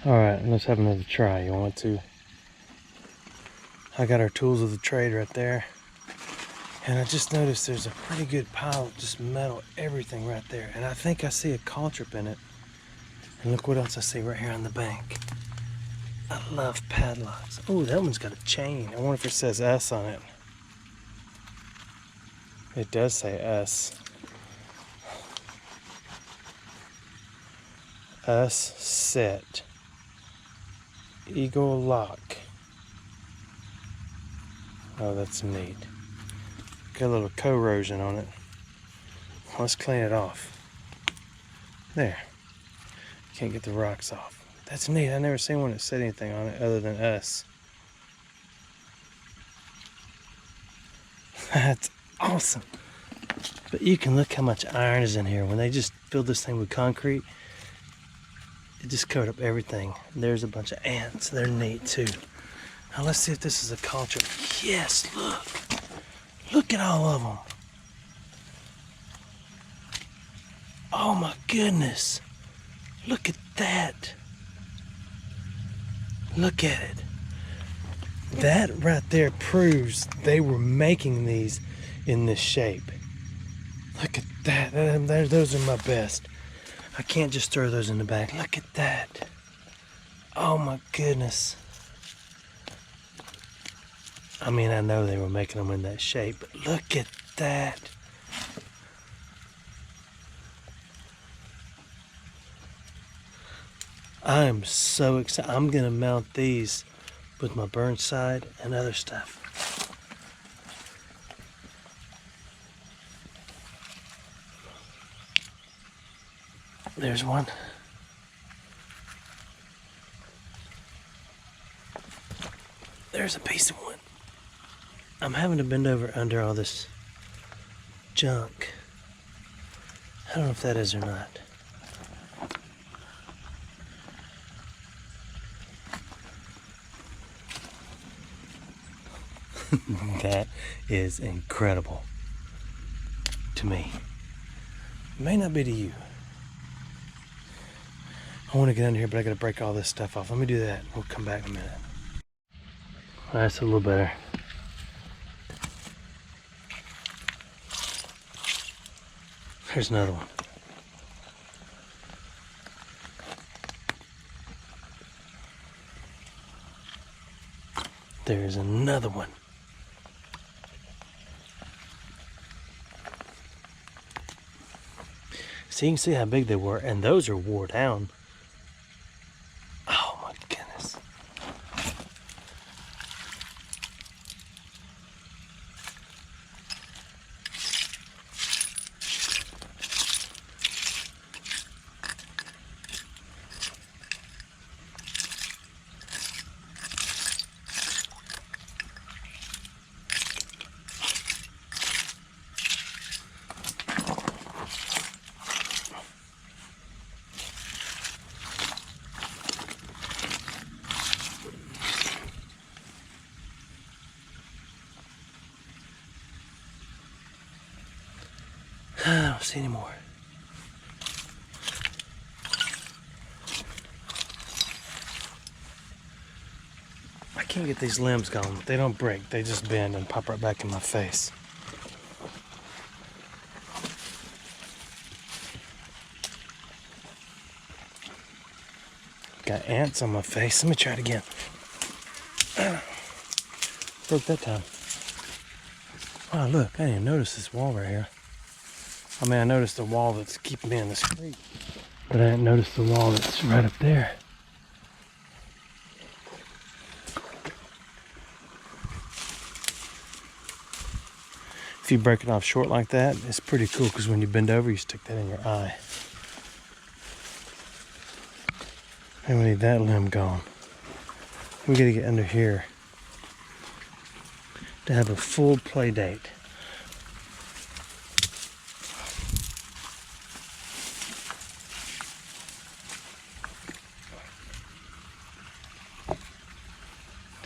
Alright, let's have another try. You want to? I got our tools of the trade right there. And I just noticed there's a pretty good pile of just metal, everything right there. And I think I see a Caltrop in it. And look what else I see right here on the bank. I love padlocks. Oh, that one's got a chain. I wonder if it says S on it. It does say S. S set. Eagle lock. Oh, that's neat. Got a little corrosion on it. Let's clean it off. There. Can't get the rocks off. That's neat. I never seen one that said anything on it other than S. That's awesome. But you can look how much iron is in here. When they just filled this thing with concrete, it just covered up everything. There's a bunch of ants. They're neat too. Now let's see if this is a Caltrop. Yes, look. Look at all of them. Oh my goodness. Look at that. Look at it. That right there proves they were making these in this shape. Look at that. Those are my best. I can't just throw those in the bag. Look at that. Oh my goodness. I mean, I know they were making them in that shape, but look at that. I am so excited. I'm gonna mount these with my Burnside and other stuff. There's one. There's a piece of wood. I'm having to bend over under all this junk. I don't know if that is or not. That is incredible to me. It may not be to you. I want to get under here, but I got to break all this stuff off. Let me do that. We'll come back in a minute. That's a little better. Here's another one. There's another one. So you can see how big they were, and those are wore down. Oh my goodness. I don't see any more. I can't get these limbs gone. They don't break. They just bend and pop right back in my face. Got ants on my face. Let me try it again. Broke that time. Oh, look. I didn't even notice this wall right here. I mean, I noticed the wall that's keeping me in the street, but I didn't notice the wall that's right up there. If you break it off short like that, it's pretty cool because when you bend over, you stick that in your eye. And we need that limb gone. We gotta get under here to have a full play date.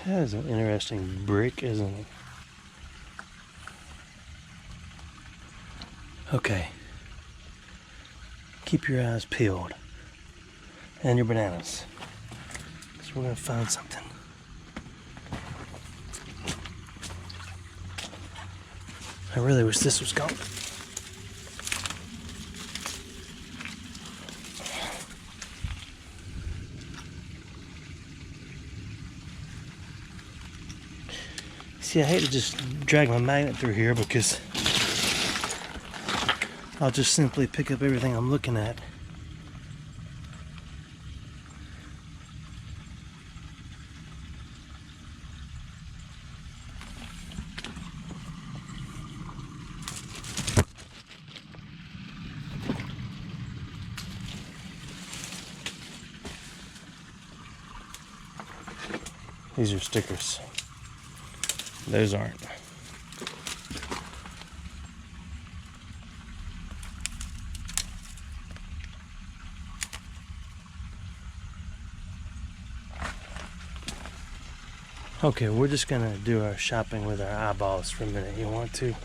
That is an interesting brick, isn't it? Okay. Keep your eyes peeled. And your bananas. So we're gonna find something. I really wish this was gone. See, I hate to just drag my magnet through here because I'll just simply pick up everything I'm looking at. These are stickers. Those aren't. Okay, we're just gonna do our shopping with our eyeballs for a minute. You want to?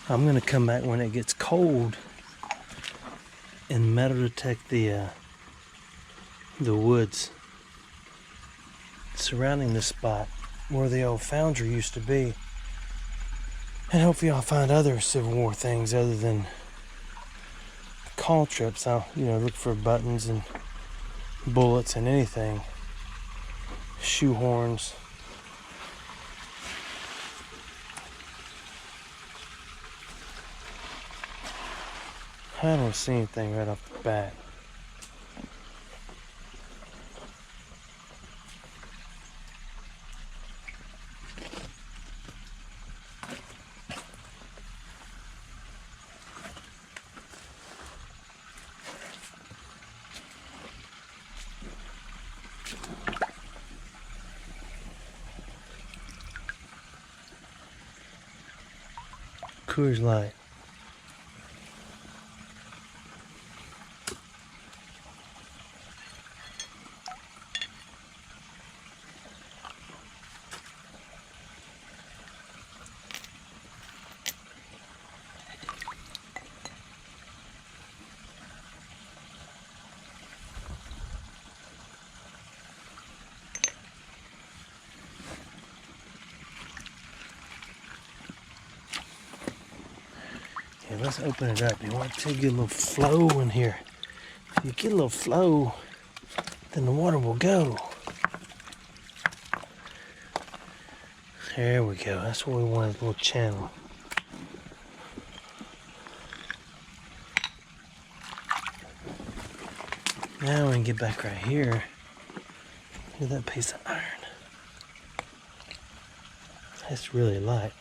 I'm gonna come back when it gets cold and metal detect the woods surrounding this spot where the old foundry used to be, and hopefully I'll find other Civil War things other than Caltrops. I'll look for buttons and bullets and anything, shoehorns. I don't see anything right off the bat. Coors Light. Yeah, let's open it up. You want to get a little flow in here. If you get a little flow, then the water will go. There we go. That's what we want, a little channel. Now we can get back right here. Look at that piece of iron. That's really light.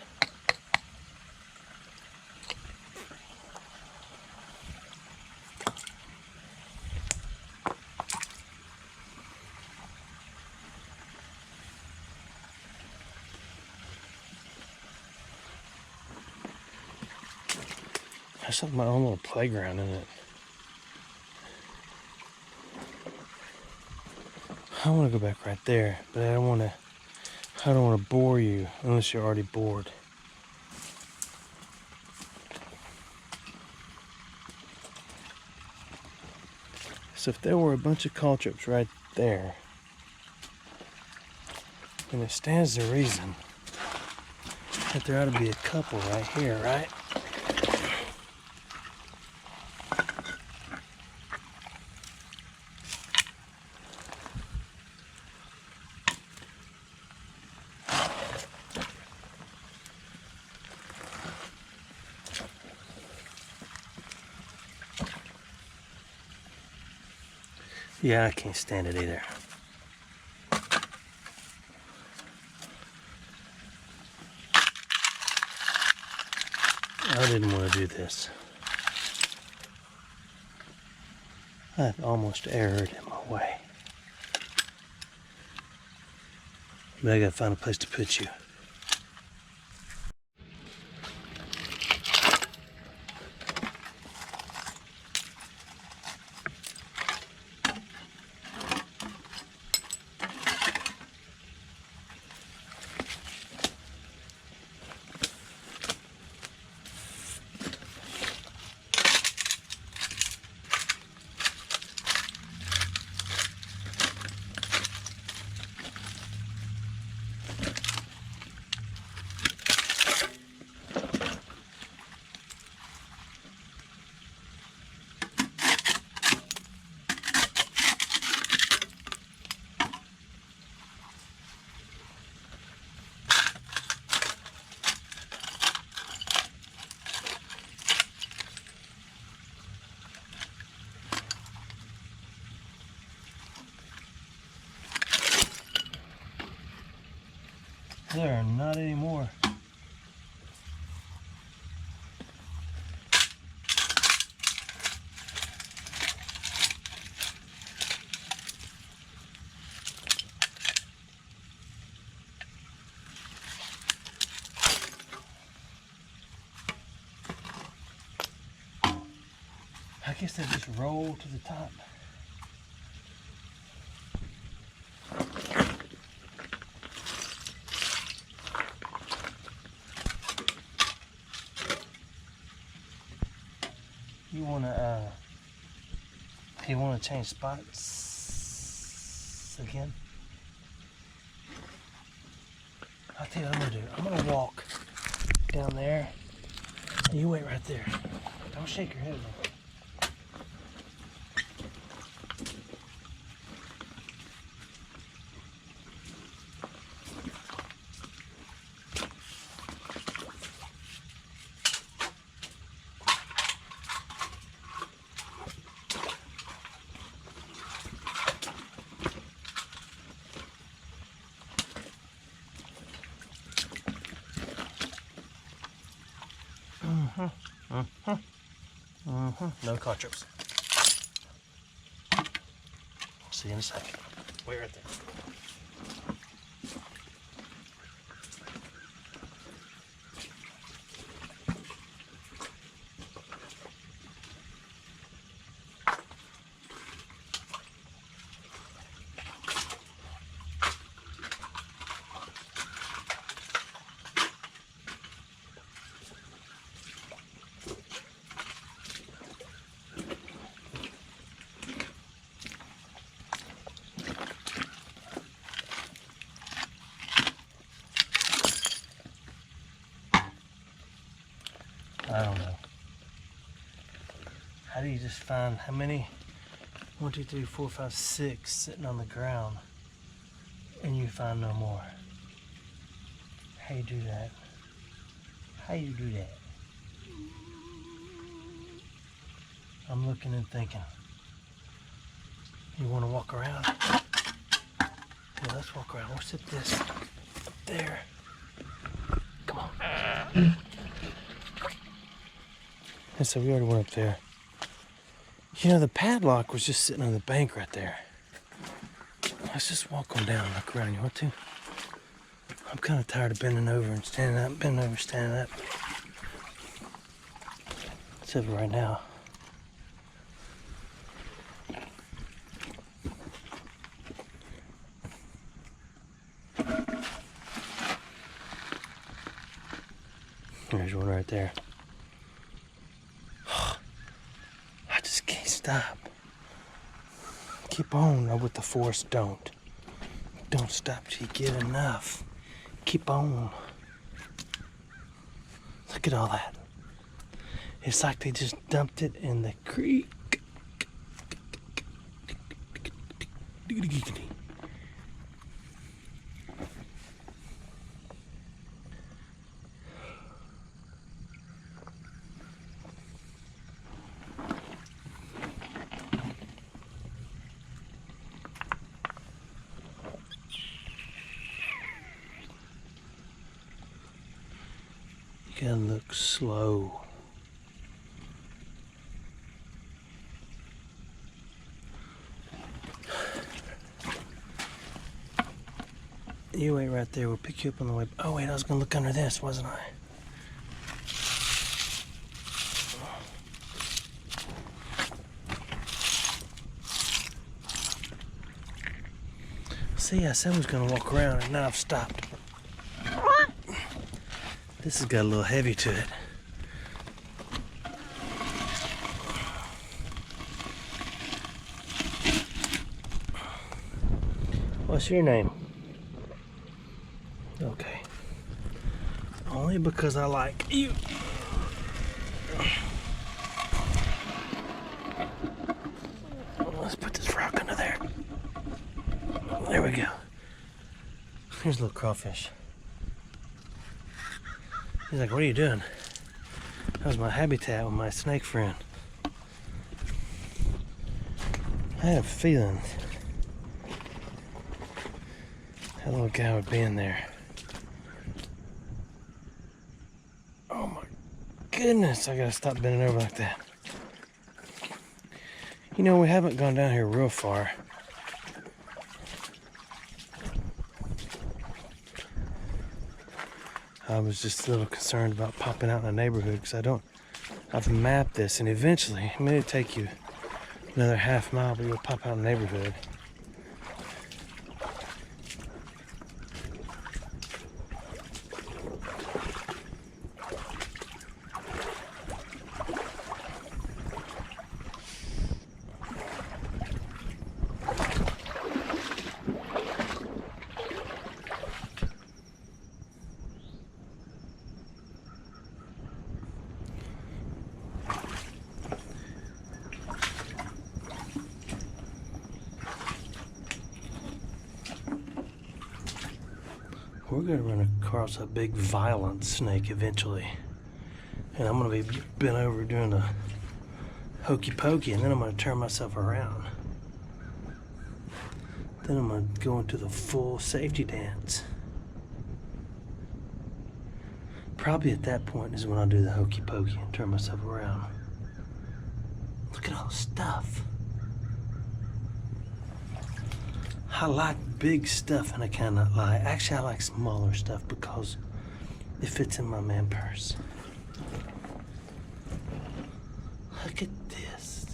There's like my own little playground in it. I want to go back right there, but I don't want to bore you unless you're already bored. So if there were a bunch of Caltrops right there, then it stands to reason that there ought to be a couple right here, right? Yeah, I can't stand it either. I didn't want to do this. I almost erred in my way. But I gotta find a place to put you. There are not any more. I guess they just roll to the top. If you wanna change spots again, I'll tell you what I'm gonna do. I'm gonna walk down there, and you wait right there. Don't shake your head though. No Caltrops. See you in a second. Wait right there. I don't know. How do you just find how many? 1, 2, 3, 4, 5, 6 sitting on the ground and you find no more? How you do that? How you do that? I'm looking and thinking. You want to walk around? Yeah, let's walk around. We'll sit this up there. Come on. And so we already went up there. You know, the padlock was just sitting on the bank right there. Let's just walk on down and look around. You want to? I'm kind of tired of bending over and standing up, bending over, standing up. Except for right now. There's one right there. I just can't stop. Keep on with the force, don't. Don't stop till you get enough. Keep on. Look at all that. It's like they just dumped it in the creek. You gotta look slow. You wait right there, we'll pick you up on the way. Oh wait, I was gonna look under this, wasn't I? See, I said I was gonna walk around and now I've stopped. This has got a little heavy to it. What's your name? Okay. Only because I like you. Let's put this rock under there. There we go. Here's a little crawfish. He's like, what are you doing? That was my habitat with my snake friend. I had a feeling that little guy would be in there. goodness, I gotta stop bending over like that. You know, we haven't gone down here real far. I was just a little concerned about popping out in the neighborhood because I've mapped this, and eventually it may take you another half mile, but you'll pop out in the neighborhood. We're gonna run across a big violent snake eventually. And I'm gonna be bent over doing a hokey pokey, and then I'm gonna turn myself around. Then I'm gonna go into the full safety dance. Probably at that point is when I'll do the hokey pokey and turn myself around. Look at all the stuff. I like big stuff and I cannot lie. Actually, I like smaller stuff because it fits in my man purse. Look at this.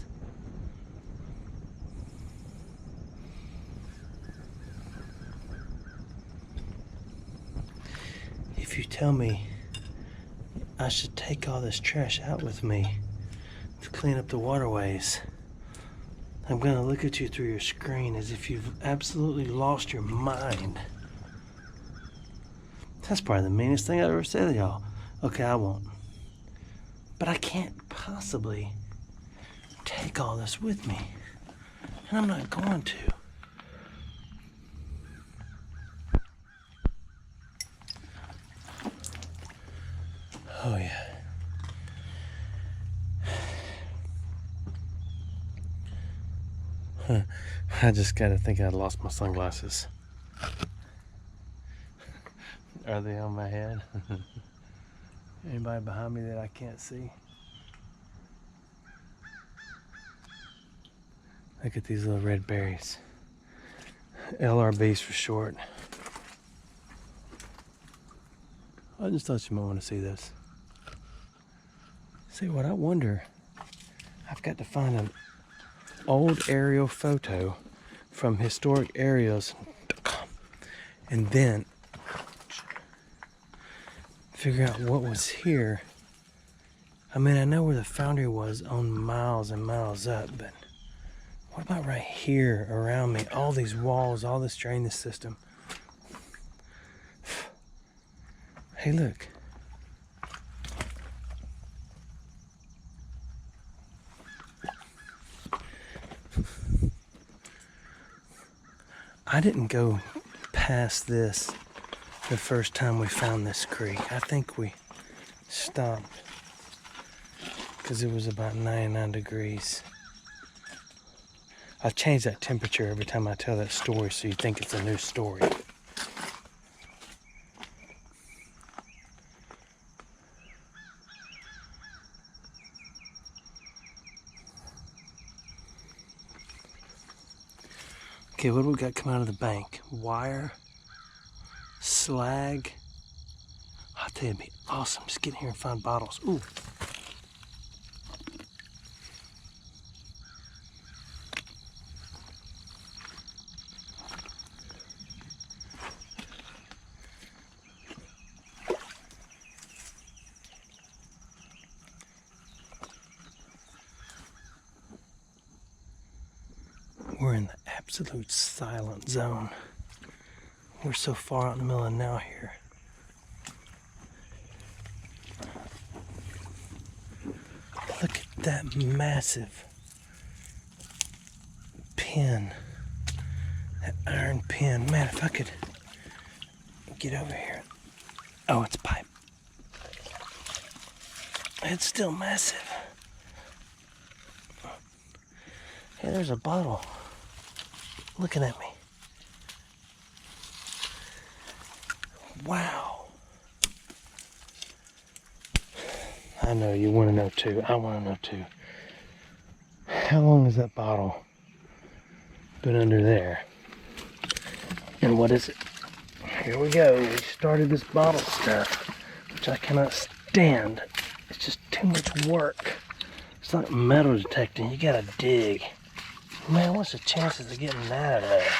If you tell me I should take all this trash out with me to clean up the waterways, I'm gonna look at you through your screen as if you've absolutely lost your mind. That's probably the meanest thing I've ever said to y'all. Okay, I won't. But I can't possibly take all this with me. And I'm not going to. Oh yeah. I just gotta think I lost my sunglasses. Are they on my head? Anybody behind me that I can't see? Look at these little red berries. LRBs for short. I just thought you might want to see this. See what I wonder. I've got to find an old aerial photo from historic areas and then figure out what was here. I mean, I know where the foundry was on miles and miles up, but what about right here around me? All these walls, all this drainage system. Hey, look. I didn't go past this the first time we found this creek. I think we stopped because it was about 99 degrees. I've changed that temperature every time I tell that story so you think it's a new story. Okay, what do we got coming out of the bank? Wire, slag. I'll tell you, it'd be awesome. Just get in here and find bottles. Ooh. We're in the absolute silent zone. We're so far out in the middle of now here. Look at that massive pin. That iron pin. Man, if I could get over here. Oh, it's pipe. It's still massive. Hey, there's a bottle looking at me. Wow. I I know you want to know too. I want to know too. How long has that bottle been under there? And what is it? Here we go. We started this bottle stuff, which I cannot stand. It's just too much work. It's like metal detecting. You gotta dig. Man, what's the chances of getting that out of there?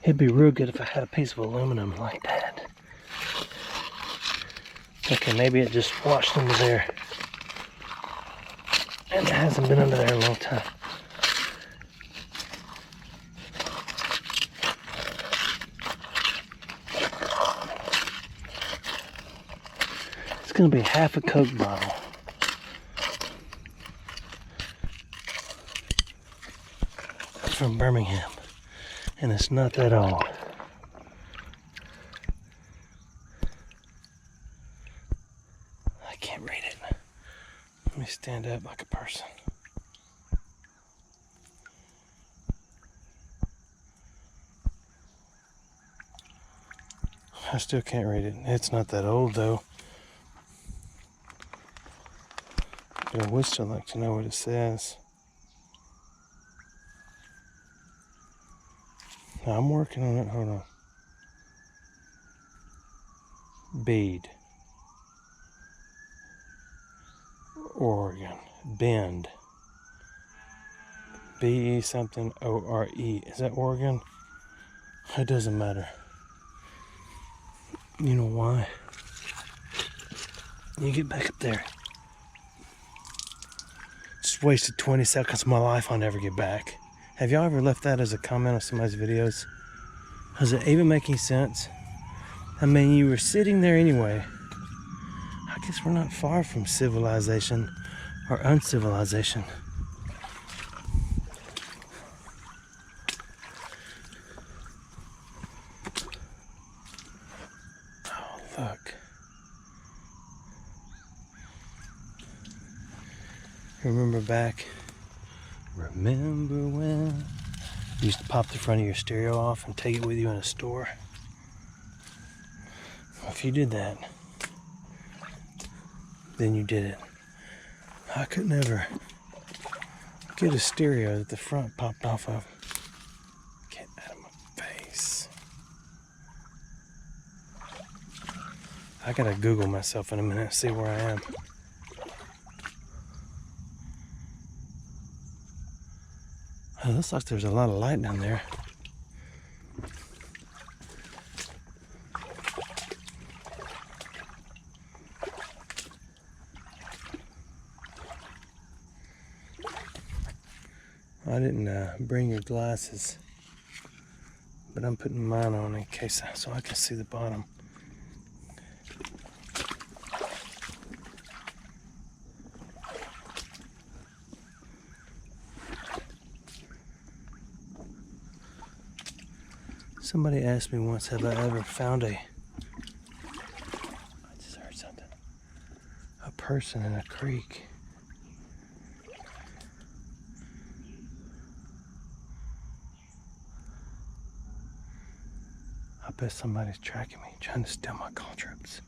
It'd be real good if I had a piece of aluminum like that. Okay, maybe it just washed under there. And it hasn't been under there in a long time. It's gonna be half a Coke bottle. From Birmingham. And it's not that old. I can't read it. Let me stand up like a person. I still can't read it. It's not that old though. But I would still like to know what it says. I'm working on it. Hold on. Bead. Oregon. Bend. B-E something O-R-E. Is that Oregon? It doesn't matter. You know why? You get back up there. Just wasted 20 seconds of my life I'll never get back. Have y'all ever left that as a comment on somebody's videos? Does it even make any sense? I mean, you were sitting there anyway. I guess we're not far from civilization or uncivilization. Oh, look. Remember back? Remember when you used to pop the front of your stereo off and take it with you in a store? If you did that, then you did it. I could never get a stereo that the front popped off of. Get out of my face. I gotta Google myself in a minute and see where I am. It looks like there's a lot of light down there. I didn't bring your glasses, but I'm putting mine on in case so I can see the bottom. Somebody asked me once, have I ever found I just heard something. A person in a creek. I bet somebody's tracking me, trying to steal my Caltrops.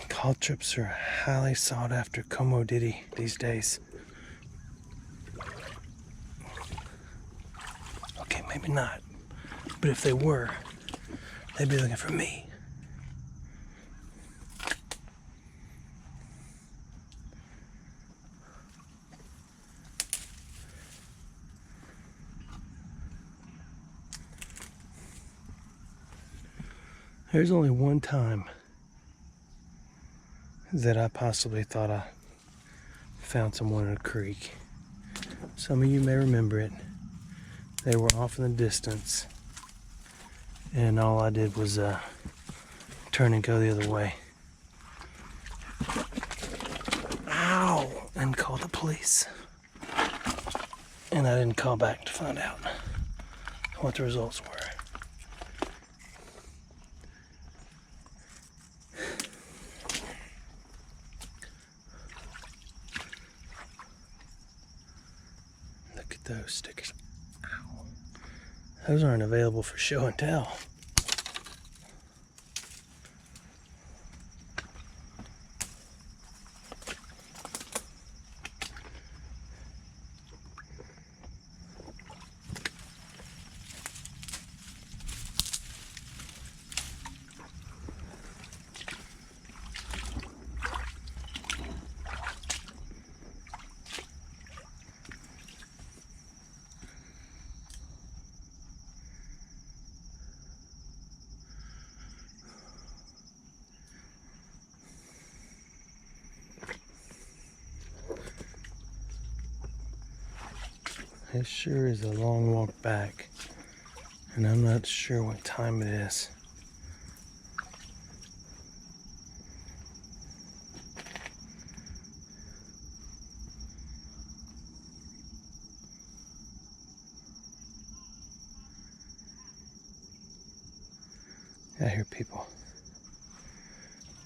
Caltrops are a highly sought after commodity these days. Okay, maybe not. But if they were, they'd be looking for me. There's only one time that I possibly thought I found someone in a creek. Some of you may remember it. They were off in the distance, and all I did was turn and go the other way. Ow! And call the police. And I didn't call back to find out what the results were. Look at those stickers. Ow. Those aren't available for show and tell. It sure is a long walk back, and I'm not sure what time it is. I hear people.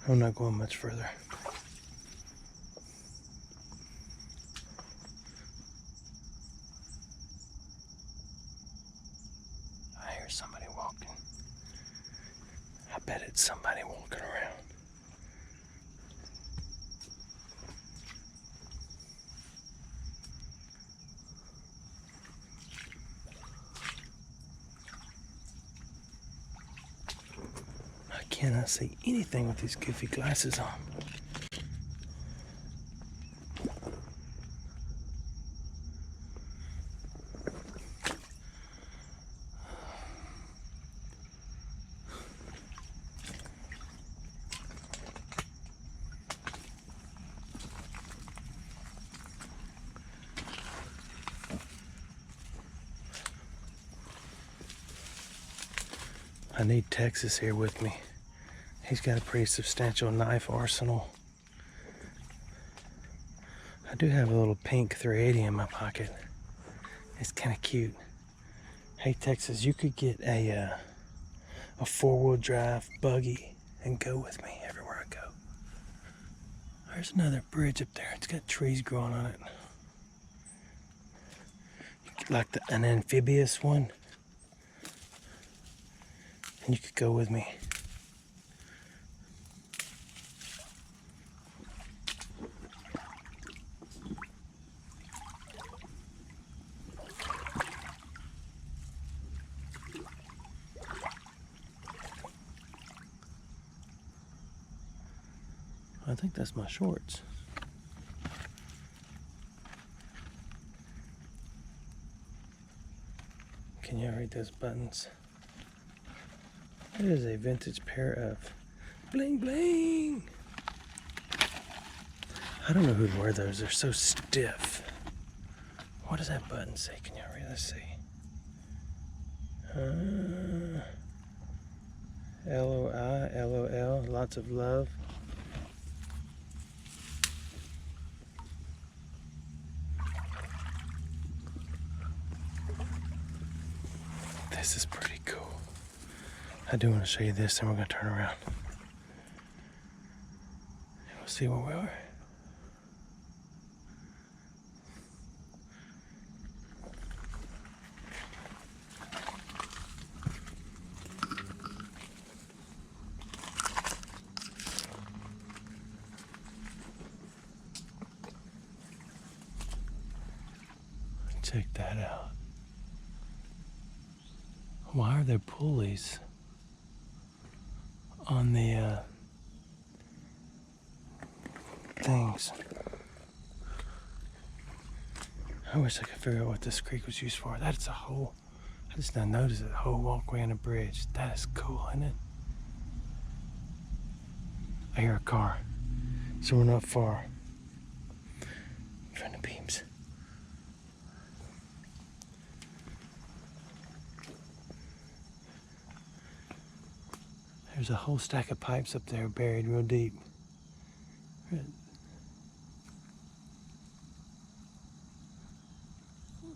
I'm not going much further. I hear somebody walking. I bet it's somebody walking around. I cannot see anything with these goofy glasses on. I need Texas here with me. He's got a pretty substantial knife arsenal. I do have a little pink 380 in my pocket. It's kind of cute. Hey Texas, you could get a 4-wheel drive buggy and go with me everywhere I go. There's another bridge up there. It's got trees growing on it. Like an amphibious one. And you could go with me. I think that's my shorts. Can you read those buttons? It is a vintage pair of bling bling. I don't know who'd wear those. They're so stiff. What does that button say? Can you read? Let's see. LOI, LOL, lots of love. This is pretty cool. I do want to show you this, and we're going to turn around. And we'll see where we are. Check that out. Why are there pulleys on the things? I wish I could figure out what this creek was used for. That's a whole, I just now noticed it, a whole walkway and a bridge. That is cool, isn't it? I hear a car, so we're not far from the beams. There's a whole stack of pipes up there buried real deep.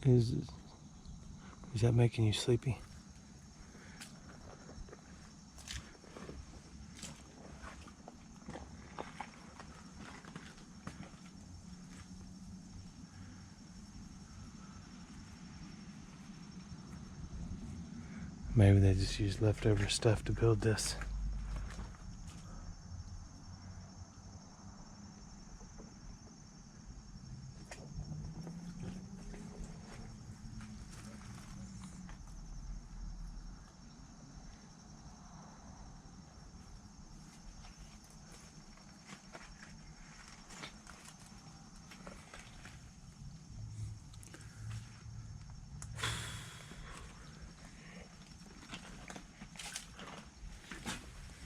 Is that making you sleepy? Maybe they just used leftover stuff to build this.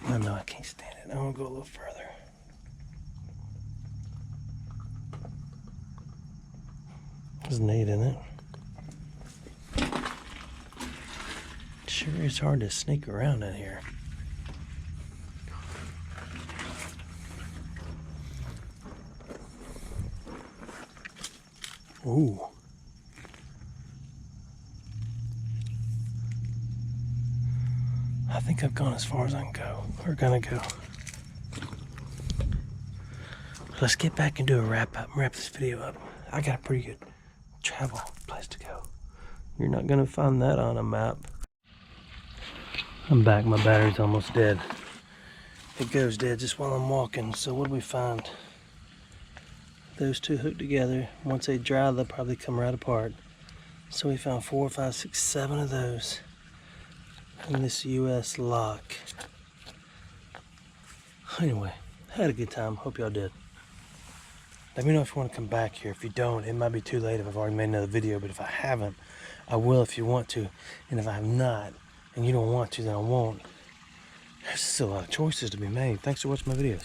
Oh no, I can't stand it. I'm gonna go a little further. There's Nate in it. Sure is hard to sneak around in here. Ooh. I think I've gone as far as I can go. We're gonna go. Let's get back and do a wrap this video up. I got a pretty good travel place to go. You're not gonna find that on a map. I'm back, my battery's almost dead. It goes dead just while I'm walking. So what do we find? Those two hooked together. Once they dry, they'll probably come right apart. So we found 4, 5, 6, 7 of those in this US lock. Anyway, had a good time. Hope y'all did. Let me know if you want to come back here. If you don't, it might be too late if I've already made another video, but if I haven't, I will if you want to. And if I have not, and you don't want to, then I won't. There's still a lot of choices to be made. Thanks for watching my videos.